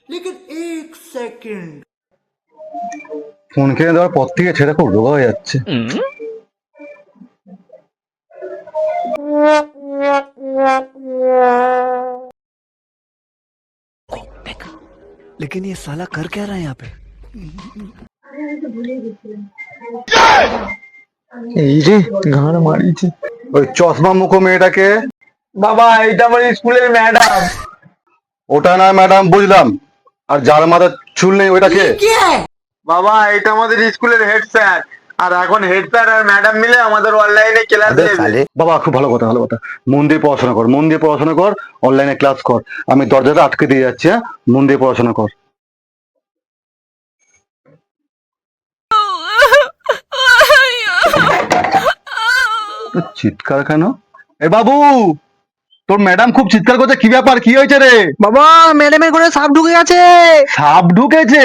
लेकिन एक second phone কিনে দেওয়ার পর থেকে ছেলে খুব রোগা হয়ে যাচ্ছে। लेकिन ये साला कर क्या रहा है यहाँ पे? এই যে ঘাড় মারিছে ওই চশমা মুখো মেয়েটাকে। বাবা এটা আমার স্কুলের ম্যাডাম। ওটা না ম্যাডাম বুঝলাম, আর যার মাথায় চুল নেই ওইটাকে। क्या है? বাবা এটা আমাদের স্কুলের হেড স্যার, আর এখন হেড স্যার আর ম্যাডাম মিলে আমাদের অনলাইনে ক্লাস দেবে। বাবা খুব ভালো কথা, ভালো কথা। মন দিয়ে পড়াশোনা কর, মন দিয়ে পড়াশোনা কর, অনলাইনে ক্লাস কর। আমি দরজাটা আটকে দিয়ে যাচ্ছি, হ্যাঁ? মন দিয়ে পড়াশোনা কর। তো চিৎকার কেন? এ বাবু, তোর ম্যাডাম খুব চিৎকার করছে, কি ব্যাপার, কি হয়েছে রে? বাবা ম্যাডামের ঘরে সাপ ঢুকে গেছে। সাপ ঢুকেছে?